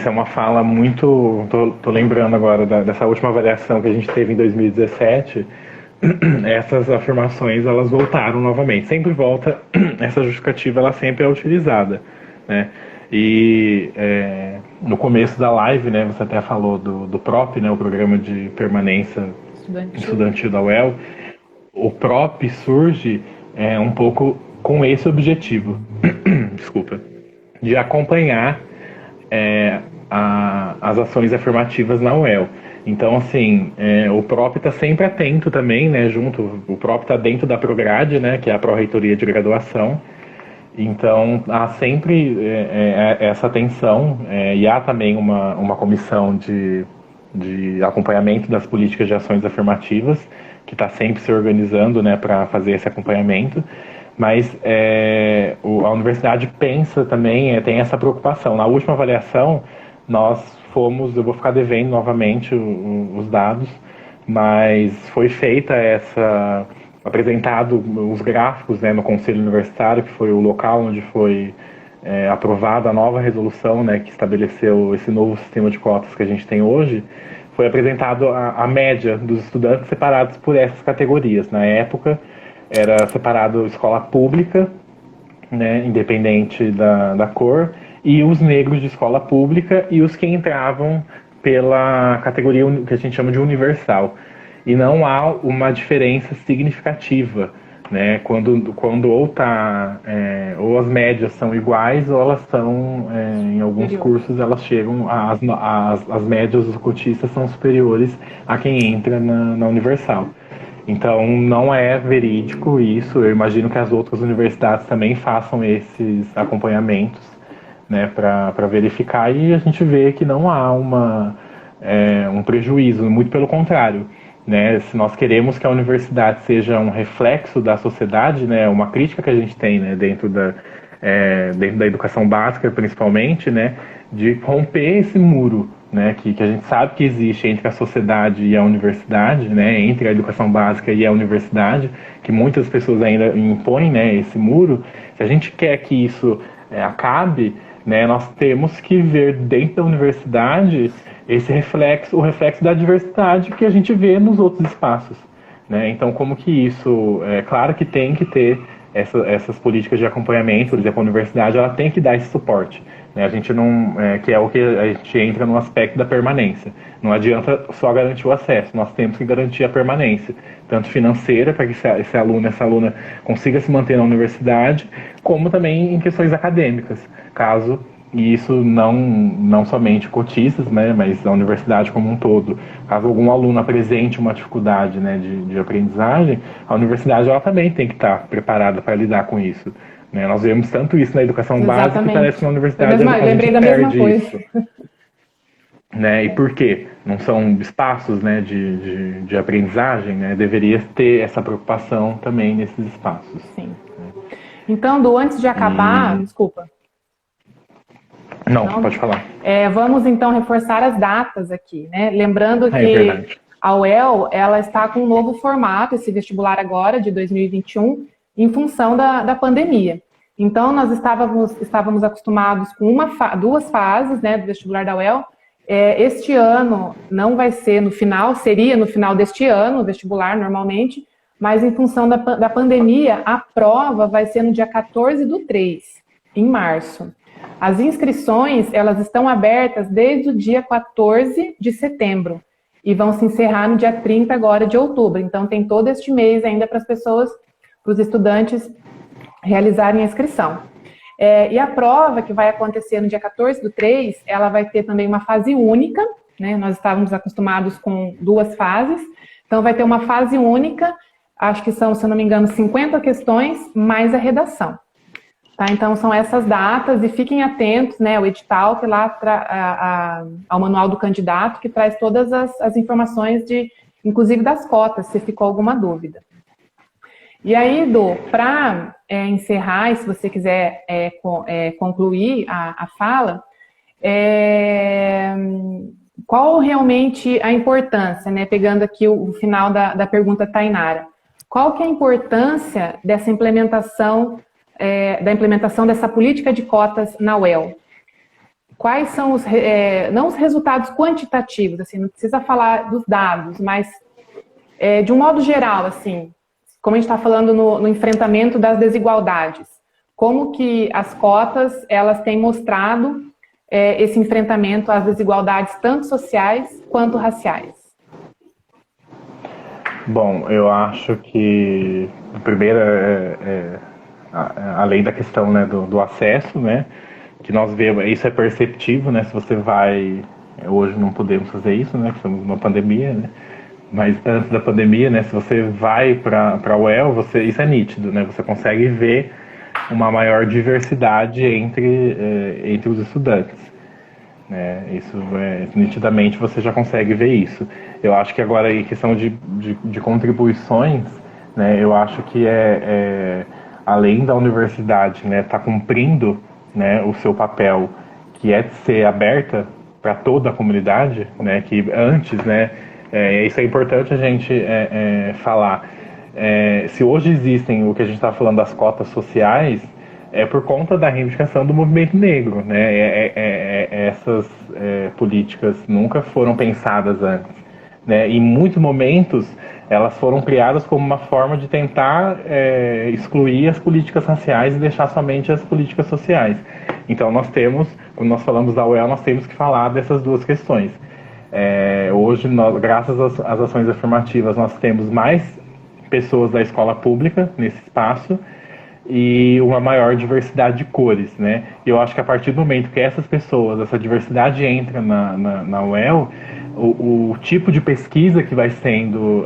é uma fala muito... Tô lembrando agora dessa última avaliação que a gente teve em 2017. Essas afirmações, elas voltaram novamente. Sempre volta, essa justificativa, ela sempre é utilizada, né? E no começo da live, né, você até falou do PROP, né, o Programa de Permanência Estudantil da UEL. O PROP surge um pouco com esse objetivo, desculpa, de acompanhar as ações afirmativas na UEL. Então, assim, o PROP está sempre atento também, né, o PROP está dentro da Prograde, né, que é a Pró-Reitoria de Graduação. Então, há sempre essa atenção e há também uma comissão de acompanhamento das políticas de ações afirmativas, que está sempre se organizando, né, para fazer esse acompanhamento. Mas a universidade pensa também, tem essa preocupação. Na última avaliação, eu vou ficar devendo novamente os dados, mas foi feita apresentado os gráficos, né, no Conselho Universitário, que foi o local onde foi aprovada a nova resolução, né, que estabeleceu esse novo sistema de cotas que a gente tem hoje. Foi apresentado a média dos estudantes separados por essas categorias. Na época, era separado escola pública, né, independente da cor, e os negros de escola pública e os que entravam pela categoria que a gente chama de universal. E não há uma diferença significativa, né, quando ou as médias são iguais ou elas são, em alguns cursos, elas chegam, as médias dos cotistas são superiores a quem entra na universal. Então, não é verídico isso. Eu imagino que as outras universidades também façam esses acompanhamentos, né, para verificar, e a gente vê que não há um prejuízo, muito pelo contrário, né? Se nós queremos que a universidade seja um reflexo da sociedade, né, uma crítica que a gente tem, né, dentro da educação básica, principalmente, né, de romper esse muro, né, que a gente sabe que existe entre a sociedade e a universidade, né, entre a educação básica e a universidade, que muitas pessoas ainda impõem, né, esse muro. Se a gente quer que isso acabe, né, nós temos que ver dentro da universidade o reflexo da diversidade que a gente vê nos outros espaços, né? Então, como que isso... claro que tem que ter essas políticas de acompanhamento, por exemplo, a universidade ela tem que dar esse suporte, né? A gente não... que é o que a gente entra no aspecto da permanência. Não adianta só garantir o acesso, nós temos que garantir a permanência, tanto financeira, para que esse aluno, essa aluna consiga se manter na universidade, como também em questões acadêmicas, caso... E isso não somente cotistas, né, mas a universidade como um todo. Caso algum aluno apresente uma dificuldade, né, de aprendizagem, a universidade ela também tem que estar preparada para lidar com isso, né? Nós vemos tanto isso na educação básica, que parece que na universidade a gente perde isso. Né? E por quê? Não são espaços, né, de aprendizagem, né? Deveria ter essa preocupação também nesses espaços. Sim. Então, antes de acabar... Desculpa. Não, pode falar. Vamos então reforçar as datas aqui, né? Lembrando que a UEL ela está com um novo formato, esse vestibular agora, de 2021, em função da pandemia. Então, nós estávamos acostumados com duas fases, né, do vestibular da UEL. Este ano não vai ser no final, seria no final deste ano, o vestibular normalmente, mas em função da pandemia, a prova vai ser no dia 14/3, em março. As inscrições, elas estão abertas desde o dia 14 de setembro e vão se encerrar no dia 30 agora de outubro. Então, tem todo este mês ainda para as pessoas para os estudantes realizarem a inscrição. E a prova, que vai acontecer no dia 14/3, ela vai ter também uma fase única, né? Nós estávamos acostumados com 2 fases, então vai ter uma fase única, acho que são, se eu não me engano, 50 questões, mais a redação. Tá? Então são essas datas, e fiquem atentos, né, o edital, que lá ao manual do candidato, que traz todas as informações, inclusive das cotas, se ficou alguma dúvida. E aí, Edu, para encerrar, e se você quiser concluir a fala, qual realmente a importância, né, pegando aqui o final da pergunta Tainara, qual que é a importância dessa implementação, dessa política de cotas na UEL? Quais são não os resultados quantitativos, assim, não precisa falar dos dados, mas de um modo geral, assim, como a gente está falando no enfrentamento das desigualdades, como que as cotas, elas têm mostrado esse enfrentamento às desigualdades tanto sociais quanto raciais? Bom, eu acho que a primeira além da questão, né, do acesso, né, que nós vemos, isso é perceptível, né, se você vai, hoje não podemos fazer isso, né, estamos numa pandemia, né, mas antes da pandemia, né, se você vai para a UEL, isso é nítido, né, você consegue ver uma maior diversidade entre os estudantes, né, isso nitidamente você já consegue ver isso. Eu acho que agora, em questão de contribuições, né, eu acho que além da universidade, né, tá cumprindo, né, o seu papel, que é de ser aberta para toda a comunidade, né, que antes, né, isso é importante a gente falar. Se hoje existem o que a gente está falando das cotas sociais, é por conta da reivindicação do movimento negro, né? Essas políticas nunca foram pensadas antes, né? Em muitos momentos elas foram criadas como uma forma de tentar excluir as políticas raciais e deixar somente as políticas sociais. Então nós temos, quando nós falamos da UEL, nós temos que falar dessas duas questões. Hoje, graças às ações afirmativas, nós temos mais pessoas da escola pública nesse espaço e uma maior diversidade de cores, né? E eu acho que a partir do momento que essas pessoas, essa diversidade entra na UEL, o tipo de pesquisa que vai sendo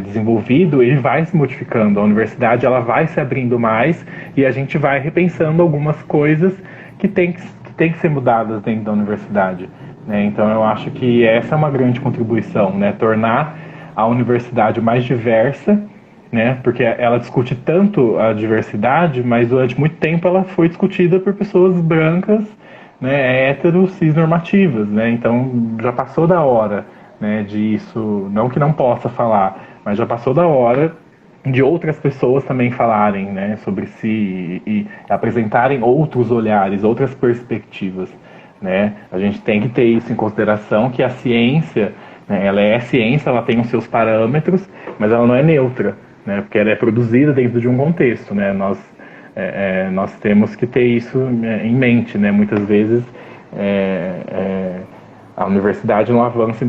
desenvolvido, ele vai se modificando. A universidade, ela vai se abrindo mais e a gente vai repensando algumas coisas que tem que ser mudadas dentro da universidade, né? Então eu acho que essa é uma grande contribuição, né? Tornar a universidade mais diversa, né? Porque ela discute tanto a diversidade, mas durante muito tempo ela foi discutida por pessoas brancas, né, héteros, cisnormativas, né? Então já passou da hora, né, disso, não que não possa falar, mas já passou da hora de outras pessoas também falarem, né, sobre si e apresentarem outros olhares, outras perspectivas, né? A gente tem que ter isso em consideração, que a ciência, né, ela é ciência, ela tem os seus parâmetros, mas ela não é neutra, né, porque ela é produzida dentro de um contexto, né? Nós temos que ter isso em mente, né? Muitas vezes a universidade não avança em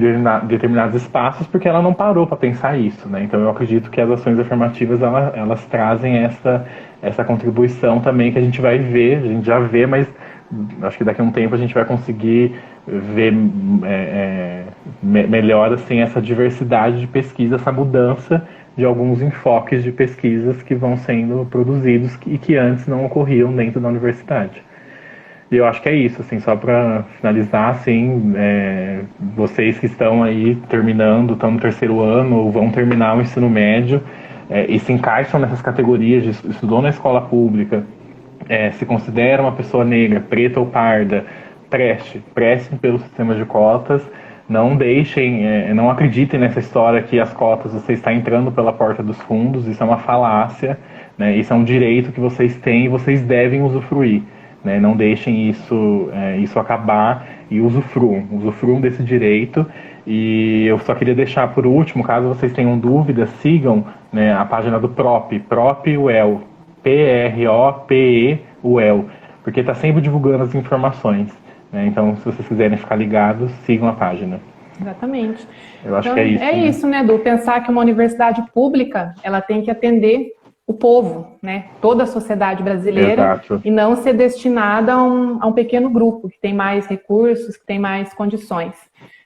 determinados espaços porque ela não parou para pensar isso, né? Então eu acredito que as ações afirmativas elas trazem essa contribuição também, que a gente vai ver, a gente já vê, mas acho que daqui a um tempo a gente vai conseguir ver melhor assim, essa diversidade de pesquisa, essa mudança de alguns enfoques de pesquisas que vão sendo produzidos e que antes não ocorriam dentro da universidade. E eu acho que é isso, assim, só para finalizar, assim, vocês que estão aí terminando, estão no 3º ano ou vão terminar o ensino médio e se encaixam nessas categorias, estudou na escola pública, se considera uma pessoa negra, preta ou parda, prestem pelo sistema de cotas. Não deixem, não acreditem nessa história que as cotas você está entrando pela porta dos fundos, isso é uma falácia, né? Isso é um direito que vocês têm e vocês devem usufruir, né? Não deixem isso acabar e usufruam desse direito. E eu só queria deixar por último, caso vocês tenham dúvidas, sigam, né, a página do PROPE-UEL, PROPE-UEL, porque está sempre divulgando as informações. Então, se vocês quiserem ficar ligados, sigam a página. Exatamente. Eu acho que é isso. É isso, né, Edu? Pensar que uma universidade pública, ela tem que atender o povo, né? Toda a sociedade brasileira. Exato. E não ser destinada a um pequeno grupo que tem mais recursos, que tem mais condições.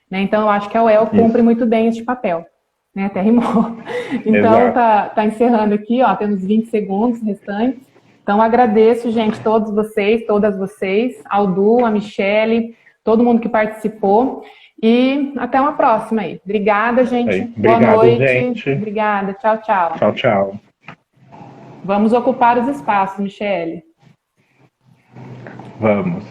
Né? Então, eu acho que a UEL cumpre muito bem este papel. Né? Até rimou. Então, tá encerrando aqui, ó, temos 20 segundos restantes. Então, agradeço, gente, todos vocês, todas vocês, ao Du, a Michele, todo mundo que participou. E até uma próxima aí. Obrigada, gente. Obrigado, boa noite. Gente. Obrigada. Tchau, tchau. Tchau, tchau. Vamos ocupar os espaços, Michele. Vamos.